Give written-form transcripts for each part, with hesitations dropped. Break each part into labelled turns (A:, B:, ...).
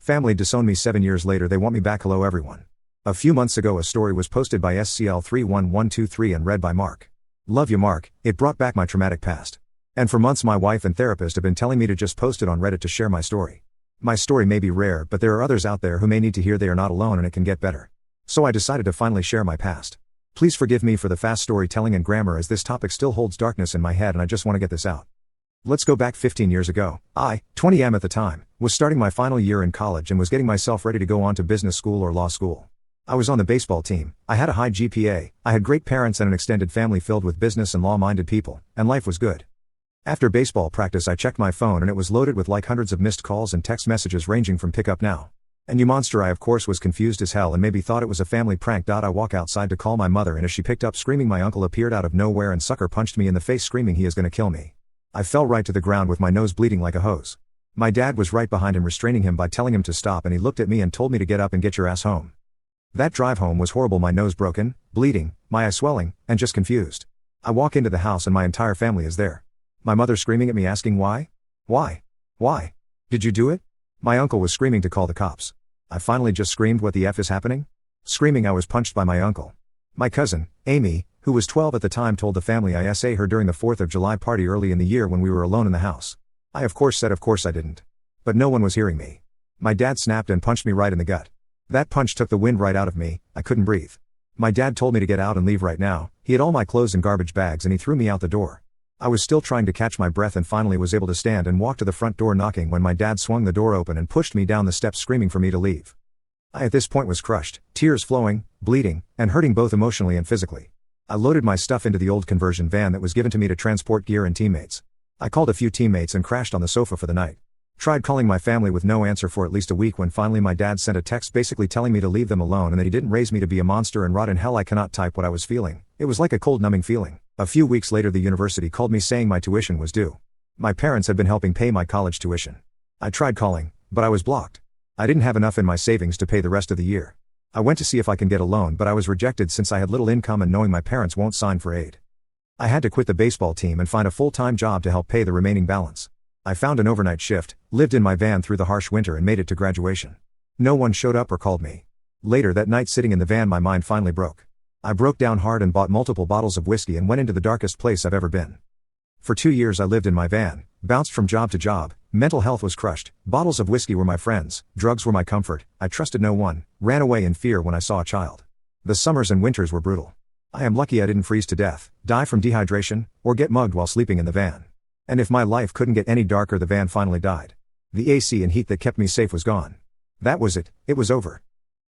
A: Family disowned me 7 years later, they want me back. Hello everyone. A few months ago a story was posted by SCL31123 and read by Mark. Love you Mark, it brought back my traumatic past. And for months my wife and therapist have been telling me to just post it on Reddit to share my story. My story may be rare, but there are others out there who may need to hear they are not alone and it can get better. So I decided to finally share my past. Please forgive me for the fast storytelling and grammar, as this topic still holds darkness in my head and I just want to get this out. Let's go back 15 years ago. I, 20am at the time, was starting my final year in college and was getting myself ready to go on to business school or law school. I was on the baseball team, I had a high GPA, I had great parents and an extended family filled with business and law-minded people, and life was good. After baseball practice I checked my phone and it was loaded with like hundreds of missed calls and text messages ranging from "pick up now" and "you monster." I of course was confused as hell and maybe thought it was a family prank. I walk outside to call my mother, and as she picked up screaming, my uncle appeared out of nowhere and sucker punched me in the face screaming he is gonna kill me. I fell right to the ground with my nose bleeding like a hose. My dad was right behind him restraining him by telling him to stop, and he looked at me and told me to get up and get your ass home. That drive home was horrible, my nose broken, bleeding, my eye swelling, and just confused. I walk into the house and my entire family is there. My mother screaming at me asking why? Why? Why? Did you do it? My uncle was screaming to call the cops. I finally just screamed, what the F is happening? Screaming I was punched by my uncle. My cousin, Amy, who was 12 at the time, told the family I saw her during the 4th of July party early in the year when we were alone in the house. I of course said of course I didn't. But no one was hearing me. My dad snapped and punched me right in the gut. That punch took the wind right out of me, I couldn't breathe. My dad told me to get out and leave right now. He had all my clothes in garbage bags and he threw me out the door. I was still trying to catch my breath and finally was able to stand and walk to the front door knocking when my dad swung the door open and pushed me down the steps screaming for me to leave. I at this point was crushed, tears flowing, bleeding, and hurting both emotionally and physically. I loaded my stuff into the old conversion van that was given to me to transport gear and teammates. I called a few teammates and crashed on the sofa for the night. Tried calling my family with no answer for at least a week when finally my dad sent a text basically telling me to leave them alone and that he didn't raise me to be a monster and rot in hell. I cannot type what I was feeling. It was like a cold numbing feeling. A few weeks later the university called me saying my tuition was due. My parents had been helping pay my college tuition. I tried calling, but I was blocked. I didn't have enough in my savings to pay the rest of the year. I went to see if I can get a loan, but I was rejected since I had little income and knowing my parents won't sign for aid. I had to quit the baseball team and find a full-time job to help pay the remaining balance. I found an overnight shift, lived in my van through the harsh winter and made it to graduation. No one showed up or called me. Later that night sitting in the van my mind finally broke. I broke down hard and bought multiple bottles of whiskey and went into the darkest place I've ever been. For 2 years I lived in my van, bounced from job to job, mental health was crushed, bottles of whiskey were my friends, drugs were my comfort, I trusted no one, ran away in fear when I saw a child. The summers and winters were brutal. I am lucky I didn't freeze to death, die from dehydration, or get mugged while sleeping in the van. And if my life couldn't get any darker, the van finally died. The AC and heat that kept me safe was gone. That was it was over.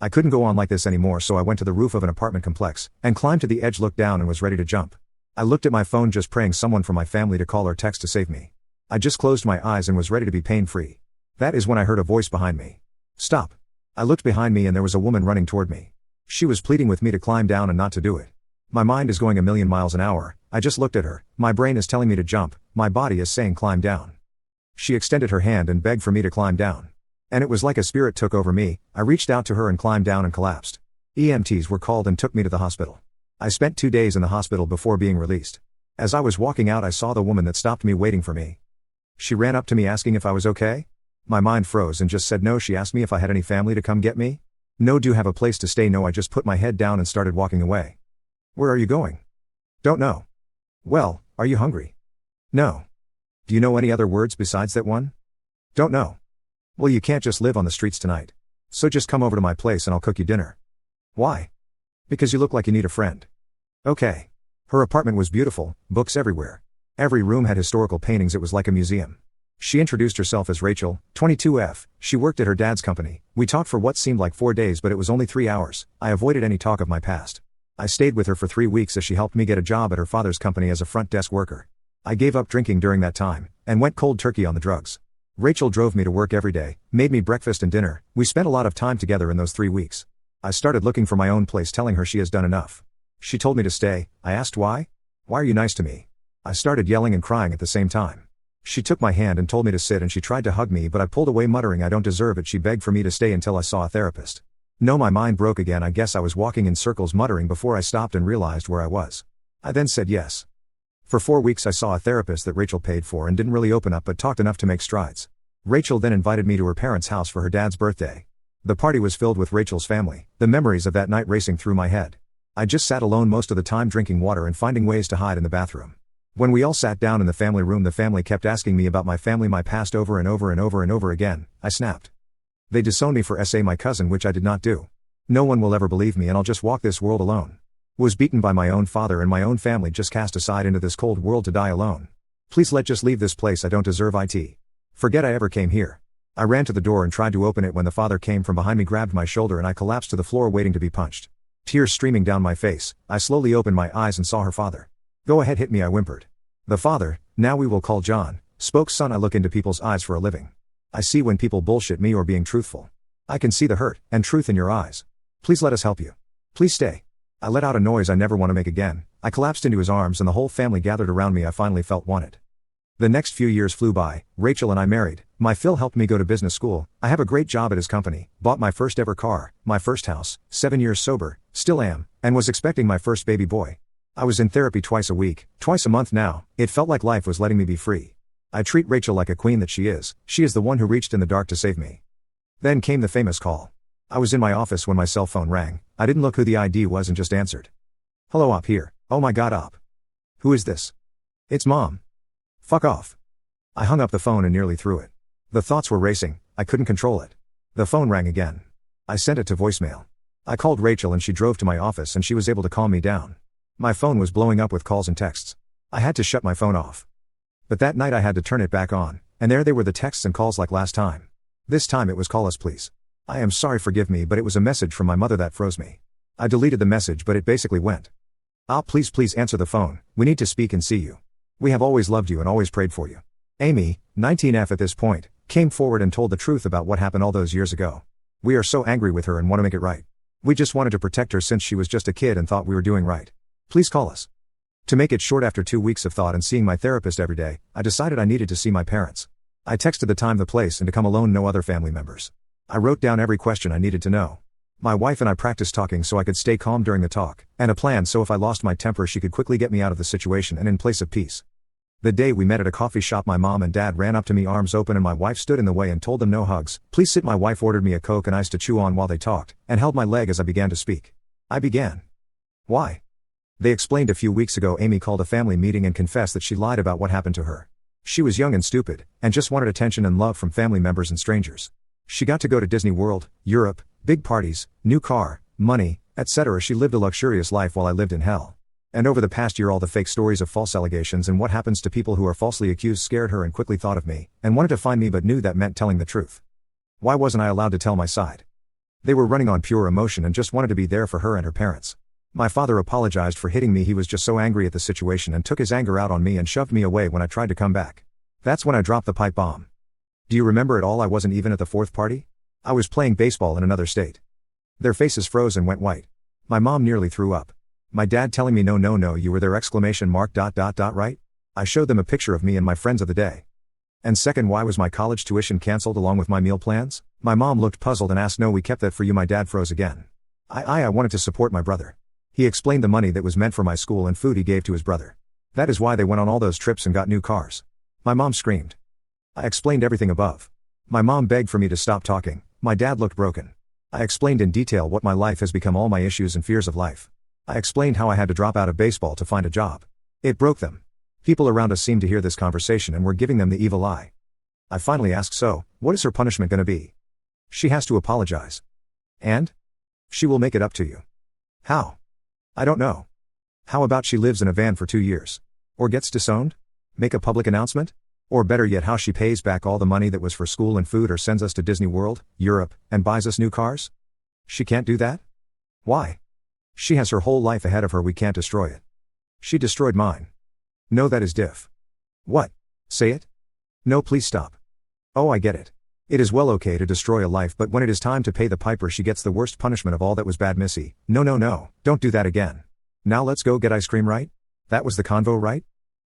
A: I couldn't go on like this anymore, so I went to the roof of an apartment complex, and climbed to the edge, looked down and was ready to jump. I looked at my phone just praying someone from my family to call or text to save me. I just closed my eyes and was ready to be pain-free. That is when I heard a voice behind me. Stop. I looked behind me and there was a woman running toward me. She was pleading with me to climb down and not to do it. My mind is going a million miles an hour, I just looked at her, my brain is telling me to jump, my body is saying climb down. She extended her hand and begged for me to climb down. And it was like a spirit took over me. I reached out to her and climbed down and collapsed. EMTs were called and took me to the hospital. I spent 2 days in the hospital before being released. As I was walking out I saw the woman that stopped me waiting for me. She ran up to me asking if I was okay? My mind froze and just said no. She asked me if I had any family to come get me? No. Do you have a place to stay? No. I just put my head down and started walking away. Where are you going? Don't know. Well, are you hungry? No. Do you know any other words besides that one? Don't know. Well, you can't just live on the streets tonight. So just come over to my place and I'll cook you dinner. Why? Because you look like you need a friend. Okay. Her apartment was beautiful, books everywhere. Every room had historical paintings, it was like a museum. She introduced herself as Rachel, 22F, she worked at her dad's company. We talked for what seemed like 4 days, but it was only 3 hours. I avoided any talk of my past. I stayed with her for 3 weeks as she helped me get a job at her father's company as a front desk worker. I gave up drinking during that time, and went cold turkey on the drugs. Rachel drove me to work every day, made me breakfast and dinner. We spent a lot of time together in those 3 weeks. I started looking for my own place, telling her she has done enough. She told me to stay. I asked why? Why are you nice to me? I started yelling and crying at the same time. She took my hand and told me to sit, and she tried to hug me, but I pulled away muttering I don't deserve it. She begged for me to stay until I saw a therapist. No, my mind broke again. I guess I was walking in circles muttering before I stopped and realized where I was. I then said yes. For 4 weeks I saw a therapist that Rachel paid for and didn't really open up but talked enough to make strides. Rachel then invited me to her parents' house for her dad's birthday. The party was filled with Rachel's family, the memories of that night racing through my head. I just sat alone most of the time drinking water and finding ways to hide in the bathroom. When we all sat down in the family room, the family kept asking me about my family, my past over and over and over and over again. I snapped. They disowned me for my cousin, which I did not do. No one will ever believe me and I'll just walk this world alone. Was beaten by my own father and my own family, just cast aside into this cold world to die alone. Please just leave this place, I don't deserve it. Forget I ever came here. I ran to the door and tried to open it when the father came from behind me, grabbed my shoulder, and I collapsed to the floor waiting to be punched. Tears streaming down my face, I slowly opened my eyes and saw her father. Go ahead, hit me, I whimpered. The father, now we will call John, spoke. Son, I look into people's eyes for a living. I see when people bullshit me or being truthful. I can see the hurt and truth in your eyes. Please let us help you. Please stay. I let out a noise I never want to make again. I collapsed into his arms and the whole family gathered around me. I finally felt wanted. The next few years flew by. Rachel and I married. My Phil helped me go to business school. I have a great job at his company, bought my first ever car, my first house, 7 years sober, still am, and was expecting my first baby boy. I was in therapy twice a week, twice a month now. It felt like life was letting me be free. I treat Rachel like a queen that she is. She is the one who reached in the dark to save me. Then came the famous call. I was in my office when my cell phone rang. I didn't look who the ID was and just answered. Hello, Op here. Oh my god, Op. Who is this? It's Mom. Fuck off. I hung up the phone and nearly threw it. The thoughts were racing, I couldn't control it. The phone rang again. I sent it to voicemail. I called Rachel and she drove to my office and she was able to calm me down. My phone was blowing up with calls and texts. I had to shut my phone off. But that night I had to turn it back on, and there they were, the texts and calls like last time. This time it was, call us please. I am sorry, forgive me, but it was a message from my mother that froze me. I deleted the message, but it basically went, please answer the phone, we need to speak and see you. We have always loved you and always prayed for you. Amy, 19F at this point, came forward and told the truth about what happened all those years ago. We are so angry with her and want to make it right. We just wanted to protect her since she was just a kid and thought we were doing right. Please call us. To make it short, after 2 weeks of thought and seeing my therapist every day, I decided I needed to see my parents. I texted the time, the place, and to come alone, no other family members. I wrote down every question I needed to know. My wife and I practiced talking so I could stay calm during the talk, and a plan so if I lost my temper she could quickly get me out of the situation and in place of peace. The day we met at a coffee shop, my mom and dad ran up to me, arms open, and my wife stood in the way and told them no hugs, please sit. My wife ordered me a Coke and ice to chew on while they talked, and held my leg as I began to speak. I began. Why? They explained a few weeks ago Amy called a family meeting and confessed that she lied about what happened to her. She was young and stupid, and just wanted attention and love from family members and strangers. She got to go to Disney World, Europe, big parties, new car, money, etc. She lived a luxurious life while I lived in hell. And over the past year all the fake stories of false allegations and what happens to people who are falsely accused scared her and quickly thought of me, and wanted to find me, but knew that meant telling the truth. Why wasn't I allowed to tell my side? They were running on pure emotion and just wanted to be there for her and her parents. My father apologized for hitting me. He was just so angry at the situation and took his anger out on me and shoved me away when I tried to come back. That's when I dropped the pipe bomb. Do you remember it all? I wasn't even at the fourth party. I was playing baseball in another state. Their faces froze and went white. My mom nearly threw up. My dad telling me no, you were there, ! Right? I showed them a picture of me and my friends of the day. And second, why was my college tuition canceled along with my meal plans? My mom looked puzzled and asked, no, we kept that for you. My dad froze again. I wanted to support my brother. He explained the money that was meant for my school and food he gave to his brother. That is why they went on all those trips and got new cars. My mom screamed. I explained everything above. My mom begged for me to stop talking. My dad looked broken. I explained in detail what my life has become, all my issues and fears of life. I explained how I had to drop out of baseball to find a job. It broke them. People around us seemed to hear this conversation and were giving them the evil eye. I finally asked, so, what is her punishment going to be? She has to apologize. And? She will make it up to you. How? I don't know. How about she lives in a van for 2 years? Or gets disowned? Make a public announcement? Or better yet, how she pays back all the money that was for school and food, or sends us to Disney World, Europe, and buys us new cars? She can't do that? Why? She has her whole life ahead of her, we can't destroy it. She destroyed mine. No, that is diff. What? Say it? No, please stop. Oh, I get it. It is well okay to destroy a life, but when it is time to pay the piper, she gets the worst punishment of all. That was bad, Missy. No, don't do that again. Now let's go get ice cream, right? That was the convo, right?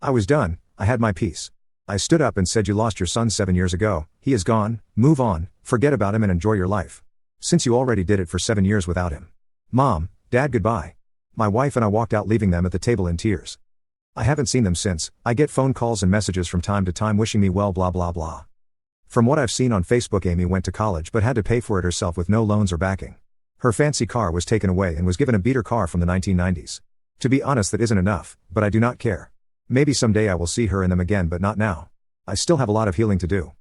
A: I was done, I had my piece. I stood up and said, you lost your son 7 years ago, he is gone, move on, forget about him and enjoy your life. Since you already did it for 7 years without him. Mom, Dad, goodbye. My wife and I walked out, leaving them at the table in tears. I haven't seen them since. I get phone calls and messages from time to time wishing me well, blah blah blah. From what I've seen on Facebook, Amy went to college but had to pay for it herself with no loans or backing. Her fancy car was taken away and was given a beater car from the 1990s. To be honest, that isn't enough, but I do not care. Maybe someday I will see her and them again, but not now. I still have a lot of healing to do.